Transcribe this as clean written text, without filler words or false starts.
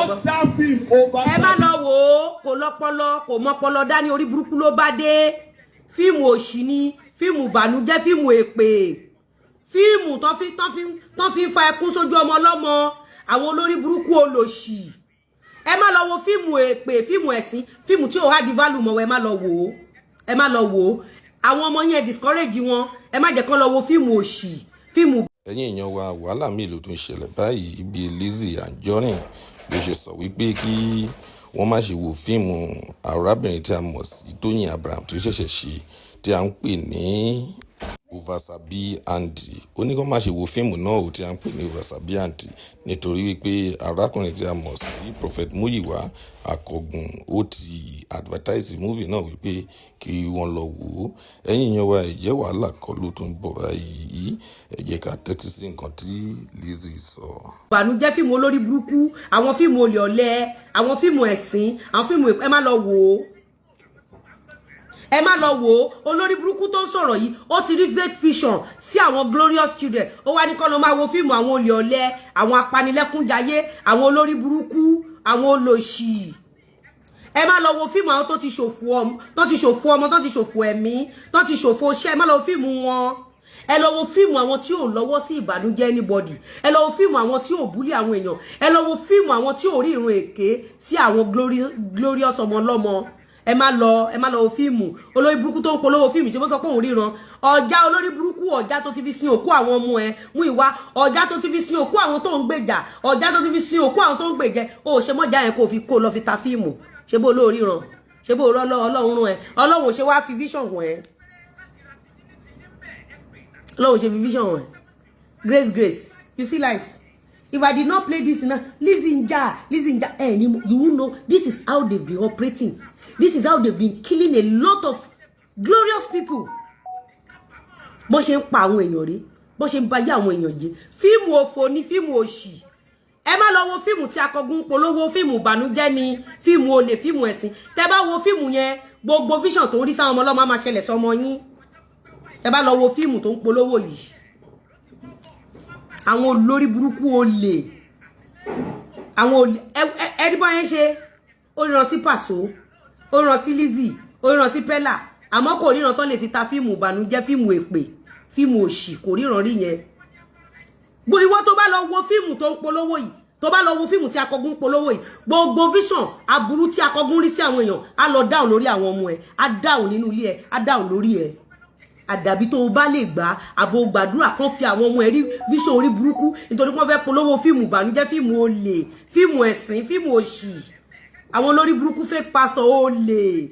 watch that film over. Ẹ má lọ wò ó, kò lọ́pọlọ, kò mọ́pọlọ dání, orí burúkú ló bá dé. Fíìmù òṣì ni, fíìmù ìbànújẹ́, fíìmù èpè. Fíìmù tó fi fa ẹkún sójú ọmọ ọlọ́mọ, àwọn olórí burúkú olòṣì. Ẹ má lọ wo fíìmù èpè, fíìmù ẹ̀sìn, fíìmù tí ó há di value mọ́, ẹ má lọ wò ó. Ẹ má lọ wò ó. Àwọn ọmọ yẹn discourage wọn, ẹ má jẹ́ kán lọ wo fíìmù òṣì, fíìmù. Ẹ̀yin èèyàn wa, wàhálà mi ló tún ṣẹlẹ̀ báyìí bí Lizzy Anjorin ló ṣe sọ wípé kí wọ́n má ṣe wo fíìmù arábìnrin tí a mọ̀ sí Tóyìn Abraham tí ó ṣẹ̀ṣẹ̀ ṣe tí a ń pè ní Uvasabi Andy. Ó ní kó má ṣe wo fíìmù náà ó tí a ń pè ní Uvasabi Andy nítorí wípé arákùnrin tí a mọ̀ sí Prophet Muyiwa Akọgun ó ti advertise movie náà wípé kí wọ́n lọ wò ó. Ẹ̀yin èèyàn wa, ìjẹ́ wàhálà kọ́ ló tún bọ̀ báyìí. Ẹ jẹ́ ká tẹ́tí sí nǹkan tí Lizzy sọ. Ìbànújẹ́ fíìmù olórí burúkú, àwọn fíìmù olè ọ̀lẹ, àwọn fíìmù ẹ̀sìn, àwọn fíìmù ẹ má lọ wò ó. Ẹ má lọ wò ó. Olórí burúkú tó ń sọ̀rọ̀ yìí, ó ti rí fake fiction sí àwọn glorious children. Ó wá ní kó lọ máa wo fíìmù àwọn olè ọ̀lẹ, àwọn apanilẹ́kúnjayé, àwọn olórí burúkú, àwọn olòṣì. Ẹ má lọ wo fíìmù àwọn tó ti ṣòfò ọmọ, tó ti ṣòfò ẹ̀mí, tó ti ṣòfò iṣẹ́. Ẹ má lọ wo fíìmù wọn. Ẹ lọ wo fíìmù àwọn tí ò lọ́wọ́ sí ìbànújẹ́ anybody. Ẹ lọ wo fíìmù àwọn tí ò búlì àwọn èèyàn. Ẹ lọ wo fíìmù àwọn tí ò rí ìrun èké sí àwọn glorious ọmọ ọlọ́mọ. Ẹ má lọ wo fíìmù olórí burúkú tó ń polówó fíìmù tí wọ́n sọ pé òun ríran. Ọjà olórí burúkú, ọjà tó ti fi sin òkú àwọn ọmọ ẹ Múyìwá, ọjà tó ti fi sin òkú àwọn tó ń gbèjà, ọjà tó ti fi sin òkú àwọn tó ń gbèjẹ. Ó ṣe mọ́jà yẹn kó lọ fi ta fíìmù. Ṣé bó olórí ran? Ṣé bó Ọlọ́run rán ẹ? Ọlọ́run ṣe wá fi vision wọ̀n ẹ. Ọlọ́run ṣe fi vision wọ̀n ẹ. Grace, you see life. If I did not play this now, Lizzy nja, you will know this is how they've been operating. This is how they've been killing a lot of glorious people. Bó ṣe ń pa àwọn èèyàn rí, bó ṣe ń ba yé àwọn èèyàn jẹ́. Fíìmù òfò ni fíìmù òṣì. Ẹ má lọ wo fíìmù tí Akọgun polówó, fíìmù ìbànújẹ́ ni, fíìmù olè, fíìmù ẹ̀sìn. Tẹ́ bá wo fíìmù yẹn, gbogbo vision tó ń rí sáwọn ọmọ ọlọ́mọ máa ṣẹlẹ̀ sọmọ yín. Ẹ bá lọ wo fíìmù tó ń polówó yìí. Àwọn olórí burúkú olè. Àwọn olè ẹni bọ́ yẹn ṣe, ó ríran sí Paso, ó ríran sí Lizzy, ó ríran sí Pella. Àmọ́ kò ríran tán lè fi ta fíìmù ìbànújẹ́, fíìmù èpè, fíìmù òṣì, kò ríran rí yẹn. Bó ìwọ tó bá lọ wo fíìmù tó ń polówó yìí, tó bá lọ wo fíìmù tí Akọgun polówó yìí, gbogbo vision aburú tí Akọgun rí sí àwọn èèyàn á lọ down lórí àwọn ọmọ ẹ, á down nínú ilé ẹ, á down lórí ẹ. Àdàbí tó bá lè gbà àbò gbàdúrà kan fi àwọn ọmọ ẹ rí vision orí burúkú nítorí wọ́n fẹ́ polówó fíìmù ìbànújẹ́, fíìmù olè, fíìmù ẹ̀sìn, fíìmù òṣì. Àwọn olórí burúkú fake pastor olè.